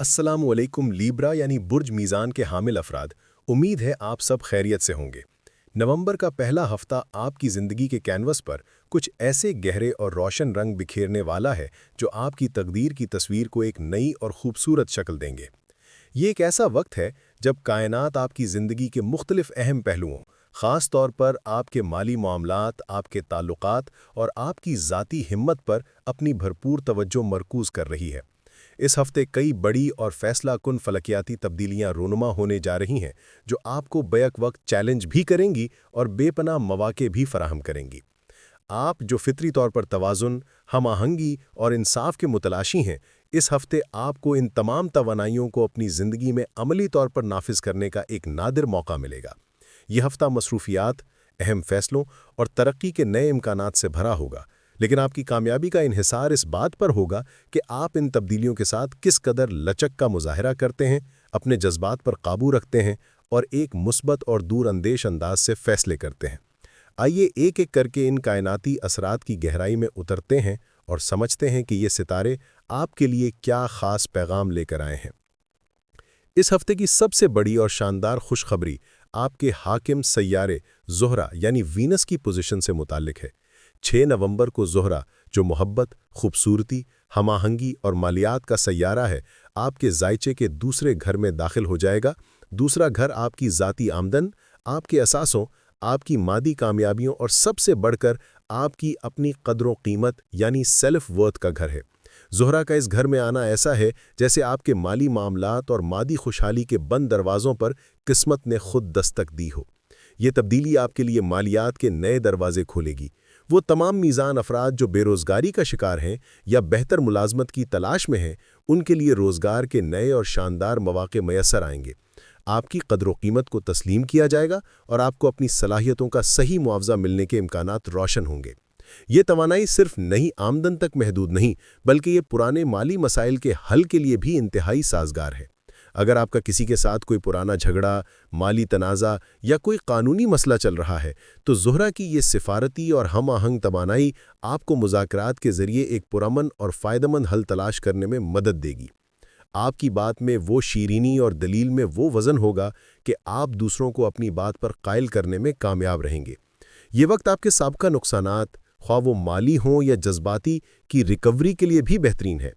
अस्सलामुअलैकुम लीब्रा यानी बुर्ज मीज़ान के हामिल अफराद। उम्मीद है आप सब खैरियत से होंगे। नवंबर का पहला हफ्ता आपकी ज़िंदगी के कैनवस पर कुछ ऐसे गहरे और रोशन रंग बिखेरने वाला है जो आपकी तकदीर की तस्वीर को एक नई और खूबसूरत शक्ल देंगे। ये एक ऐसा वक्त है जब कायनात आपकी ज़िंदगी के मुख्तलिफ अहम पहलुओं, ख़ास तौर पर आपके माली मामलात, आपके ताल्लुकात और आपकी ज़ाती हिम्मत पर अपनी भरपूर तवज्जो मरकूज़ कर रही है। इस हफ्ते कई बड़ी और फैसला कुन फलकियाती तब्दीलियां रोनुमा होने जा रही हैं जो आपको बैक वक्त चैलेंज भी करेंगी और बेपनाह मौके भी फराहम करेंगी। आप जो फितरी तौर पर तवाज़ुन, हम-आहंगी और इंसाफ के मुतलाशी हैं, इस हफ्ते आपको इन तमाम तवानाइयों को अपनी ज़िंदगी में अमली तौर पर नाफिज करने का एक नादिर मौका मिलेगा। यह हफ्ता मसरूफियात, अहम फैसलों और तरक्की के नए इम्कानात से भरा होगा, लेकिन आपकी कामयाबी का इन्हिसार इस बात पर होगा कि आप इन तब्दीलियों के साथ किस कदर लचक का मुजाहरा करते हैं, अपने जज्बात पर काबू रखते हैं और एक मुस्बत और दूरअंदेश अंदाज से फैसले करते हैं। आइए एक एक करके इन कायनाती असरात की गहराई में उतरते हैं और समझते हैं कि ये सितारे आपके लिए क्या ख़ास पैगाम लेकर आए हैं। इस हफ्ते की सबसे बड़ी और शानदार खुशखबरी आपके हाकिम सैयारे ज़ोहरा यानी वीनस की पोजीशन से मुताल्लिक है। 6 नवंबर को ज़ोहरा, जो मोहब्बत, खूबसूरती, हमाहंगी और मालियात का सैयारा है, आपके जायचे के दूसरे घर में दाखिल हो जाएगा। दूसरा घर आपकी ज़ाती आमदन, आपके असासों, आपकी मादी कामयाबियों और सबसे बढ़कर आपकी अपनी कदरों कीमत यानी सेल्फ वर्थ का घर है। ज़ोहरा का इस घर में आना ऐसा है जैसे आपके माली मामलात और मादी खुशहाली के बंद दरवाज़ों पर किस्मत ने खुद दस्तक दी हो। ये तब्दीली आपके लिए मालियात के नए दरवाजे खोलेगी। वो तमाम मीज़ान अफराद जो बेरोज़गारी का शिकार हैं या बेहतर मुलाजमत की तलाश में हैं, उनके लिए रोज़गार के नए और शानदार मौके मैसर आएंगे। आपकी कदर कीमत को तस्लीम किया जाएगा और आपको अपनी सलाहियतों का सही मुआवजा मिलने के इम्कानात रोशन होंगे। ये तवानाई सिर्फ नई आमदन तक महदूद नहीं, बल्कि ये पुराने माली मसाइल के हल के लिए भी इंतहाई साजगार है। अगर आपका किसी के साथ कोई पुराना झगड़ा, माली तनाज़ा या कोई कानूनी मसला चल रहा है, तो ज़ोहरा की ये सिफारती और हम आहंग तवानाई आपको मुज़ाकरात के ज़रिए एक पुरअमन और फ़ायदेमंद हल तलाश करने में मदद देगी। आपकी बात में वो शीरीनी और दलील में वो वज़न होगा कि आप दूसरों को अपनी बात पर कायल करने में कामयाब रहेंगे। ये वक्त आपके साबका नुकसानात, ख्वाह वो माली हों या जज्बाती, की रिकवरी के लिए भी बेहतरीन है।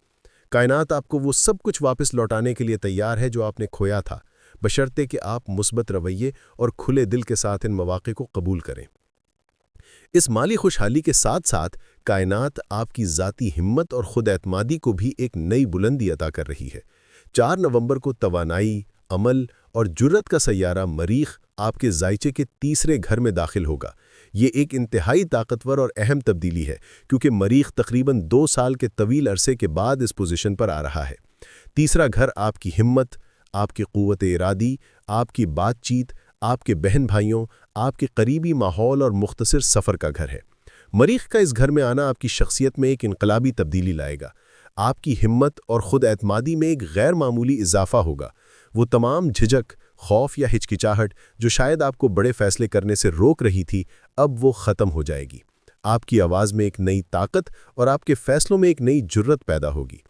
कायनात आपको वो सब कुछ वापस लौटाने के लिए तैयार है जो आपने खोया था, बशर्ते कि आप मुस्बत रवैये और खुले दिल के साथ इन मौके को कबूल करें। इस माली खुशहाली के साथ साथ कायनात आपकी ज़ाती हिम्मत और खुद एतमादी को भी एक नई बुलंदी अता कर रही है। 4 नवंबर को तवानाई, अमल और जुर्रत का सैयारा मरीख आपके जायचे के तीसरे घर में दाखिल होगा। ये एक इंतहाई ताकतवर और अहम तब्दीली है क्योंकि मरीख तकरीबन 2 साल के तवील अरसे के बाद इस पोजीशन पर आ रहा है। तीसरा घर आपकी हिम्मत, आपकी क़ुव्वत इरादी, आपकी बातचीत, आपके बहन भाइयों, आपके करीबी माहौल और मुख्तसर सफ़र का घर है। मरीख का इस घर में आना आपकी शख्सियत में एक इनकलाबी तब्दीली लाएगा। आपकी हिम्मत और ख़ुद एतमादी में एक गैर मामूली इजाफा होगा। वो तमाम झिझक, खौफ या हिचकिचाहट जो शायद आपको बड़े फैसले करने से रोक रही थी, अब वो ख़त्म हो जाएगी। आपकी आवाज़ में एक नई ताकत और आपके फ़ैसलों में एक नई जुर्रत पैदा होगी।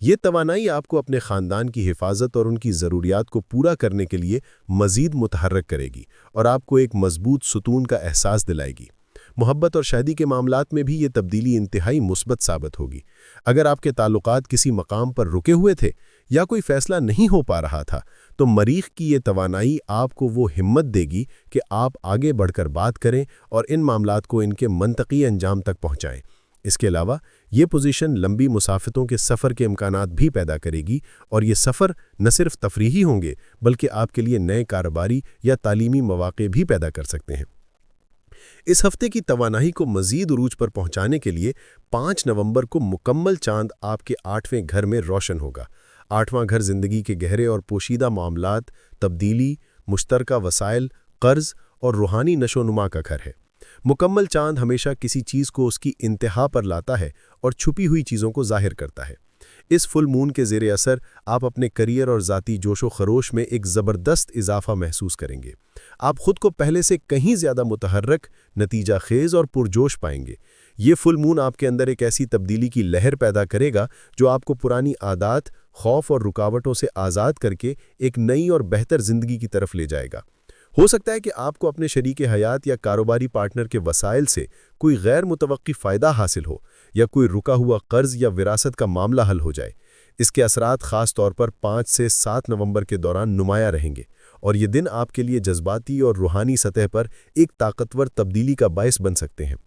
ये तवानाई आपको अपने ख़ानदान की हिफाजत और उनकी ज़रूरियात को पूरा करने के लिए मज़ीद मुतहर्रक करेगी और आपको एक मज़बूत सुतून का एहसास दिलाएगी। मोहब्बत और शादी के मामलात में भी ये तब्दीली इंतहाई मुस्बत साबित होगी। अगर आपके ताल्लुकात किसी मकाम पर रुके हुए थे या कोई फ़ैसला नहीं हो पा रहा था, तो मरीख की ये तवानाई आपको वो हिम्मत देगी कि आप आगे बढ़कर बात करें और इन मामलात को इनके मंतकी अंजाम तक पहुँचाएँ। इसके अलावा ये पोजीशन लंबी मुसाफितों के सफ़र के इम्कानात भी पैदा करेगी और ये सफ़र न सिर्फ तफरीही होंगे बल्कि आपके लिए नए कारोबारी या तालीमी मौके भी पैदा कर सकते हैं। इस हफ्ते की तवानाई को मज़ीद उरूज पर पहुंचाने के लिए 5 नवंबर को मुकम्मल चांद आपके 8वें घर में रोशन होगा। 8वां घर ज़िंदगी के गहरे और पोशीदा मामलात, तब्दीली, मुश्तरका वसाइल, कर्ज़ और रूहानी नशोनुमा का घर है। मुकम्मल चांद हमेशा किसी चीज़ को उसकी इंतहा पर लाता है और छुपी हुई चीज़ों को ज़ाहिर करता है। इस फुल मून के ज़ेरे असर आप अपने करियर और ज़ाती जोशो खरोश में एक ज़बरदस्त इजाफा महसूस करेंगे। आप खुद को पहले से कहीं ज़्यादा मुतहर्रक, नतीजा खेज़ और पुरजोश पाएंगे। ये फुल मून आपके अंदर एक ऐसी तब्दीली की लहर पैदा करेगा जो आपको पुरानी आदत, खौफ और रुकावटों से आज़ाद करके एक नई और बेहतर ज़िंदगी की तरफ ले जाएगा। हो सकता है कि आपको अपने शरीके हयात या कारोबारी पार्टनर के वसाइल से कोई गैर मुतवक्की फ़ायदा हासिल हो, या कोई रुका हुआ कर्ज या विरासत का मामला हल हो जाए। इसके असरात ख़ास तौर पर 5 से 7 नवंबर के दौरान नुमाया रहेंगे, और ये दिन आपके लिए जज्बाती और रूहानी सतह पर एक ताकतवर तब्दीली का बायस बन सकते हैं।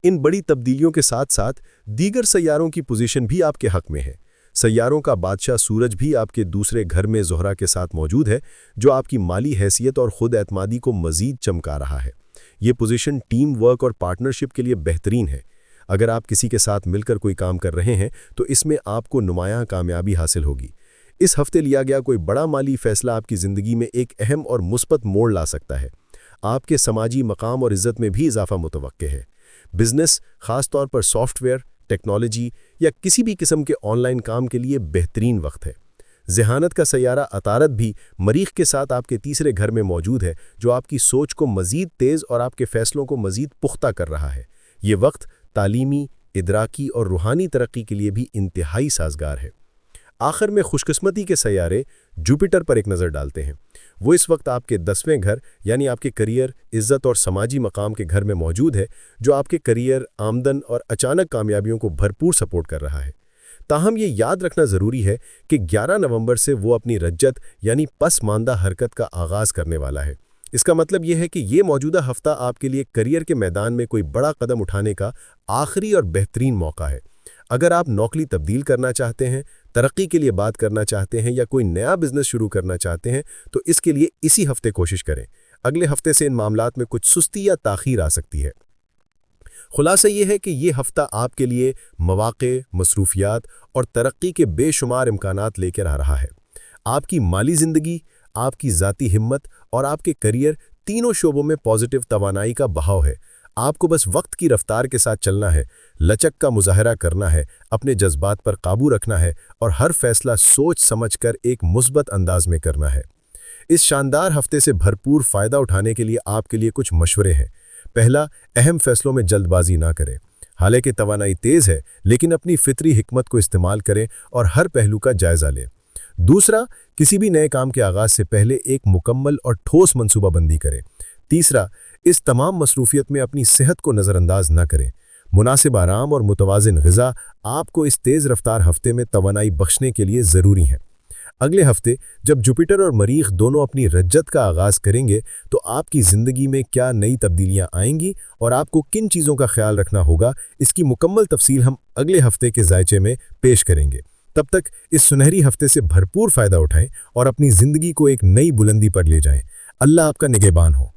इन बड़ी तब्दीलियों के साथ साथ दीगर सैयारों की पोजीशन भी आपके हक में है। सैयारों का बादशाह सूरज भी आपके दूसरे घर में ज़ोहरा के साथ मौजूद है, जो आपकी माली हैसियत और खुद एतमादी को मज़ीद चमका रहा है। ये पोजीशन टीम वर्क और पार्टनरशिप के लिए बेहतरीन है। अगर आप किसी के साथ मिलकर कोई काम कर रहे हैं तो इसमें आपको नुमायां कामयाबी हासिल होगी। इस हफ्ते लिया गया कोई बड़ा माली फैसला आपकी ज़िंदगी में एक अहम और मुस्बत मोड़ ला सकता है। आपके समाजी मकाम और इज़्ज़त में भी इजाफा मुतवक्के है। बिजनेस, खास तौर पर सॉफ्टवेयर, टेक्नोलॉजी या किसी भी किस्म के ऑनलाइन काम के लिए बेहतरीन वक्त है। ज़हानत का सैयारा अतारत भी मरीख के साथ आपके तीसरे घर में मौजूद है, जो आपकी सोच को मज़ीद तेज़ और आपके फ़ैसलों को मज़ीद पुख्ता कर रहा है। ये वक्त तालीमी, इदराकी और रूहानी तरक्की के लिए भी इंतहाई साजगार है। आखिर में खुशकिस्मती के सैयारे जुपिटर पर एक नज़र डालते हैं। वो इस वक्त आपके 10वें घर यानी आपके करियर, इज़्ज़त और समाजी मकाम के घर में मौजूद है, जो आपके करियर, आमदन और अचानक कामयाबियों को भरपूर सपोर्ट कर रहा है। ताहम ये याद रखना ज़रूरी है कि 11 नवंबर से वो अपनी रज्जत यानी पसमानदा हरकत का आगाज़ करने वाला है। इसका मतलब यह है कि ये मौजूदा हफ्ता आपके लिए करियर के मैदान में कोई बड़ा कदम उठाने का आखिरी और बेहतरीन मौका है। अगर आप नौकरी तब्दील करना चाहते हैं, तरक्की के लिए बात करना चाहते हैं या कोई नया बिजनेस शुरू करना चाहते हैं, तो इसके लिए इसी हफ्ते कोशिश करें। अगले हफ्ते से इन मामलात में कुछ सुस्ती या ताख़ीर आ सकती है। खुलासा ये है कि ये हफ्ता आपके लिए मौक़े, मसरूफियात और तरक्की के बेशुमार इम्कानात लेकर आ रहा है। आपकी माली ज़िंदगी, आपकी ज़ाती हिम्मत और आपके करियर तीनों शोबों में पॉजिटिव तवानाई का बहाव है। आपको बस वक्त की रफ्तार के साथ चलना है, लचक का मुजाहरा करना है, अपने जज्बात पर काबू रखना है और हर फैसला सोच समझकर एक मुस्बत अंदाज में करना है। इस शानदार हफ्ते से भरपूर फ़ायदा उठाने के लिए आपके लिए कुछ मशवरे हैं। पहला, अहम फैसलों में जल्दबाजी ना करें। हालांकि तवानाई तेज़ है, लेकिन अपनी फितरी हिकमत को इस्तेमाल करें और हर पहलू का जायज़ा लें। दूसरा, किसी भी नए काम के आगाज़ से पहले एक मुकम्मल और ठोस मनसूबाबंदी करें। तीसरा, इस तमाम मसरूफियत में अपनी सेहत को नज़रअंदाज न करें। मुनासिब आराम और मुतवाज़िन ग़िज़ा आपको इस तेज़ रफ्तार हफ्ते में तवानाई बख्शने के लिए ज़रूरी हैं। अगले हफ्ते जब जुपिटर और मरीख दोनों अपनी रज्जत का आगाज़ करेंगे, तो आपकी ज़िंदगी में क्या नई तब्दीलियाँ आएंगी और आपको किन चीज़ों का ख्याल रखना होगा, इसकी मुकम्मल तफसील हम अगले हफ्ते के ज़ायचे में पेश करेंगे। तब तक इस सुनहरी हफ्ते से भरपूर फ़ायदा उठाएं और अपनी ज़िंदगी को एक नई बुलंदी पर ले जाएं। अल्लाह आपका निगहबान हो।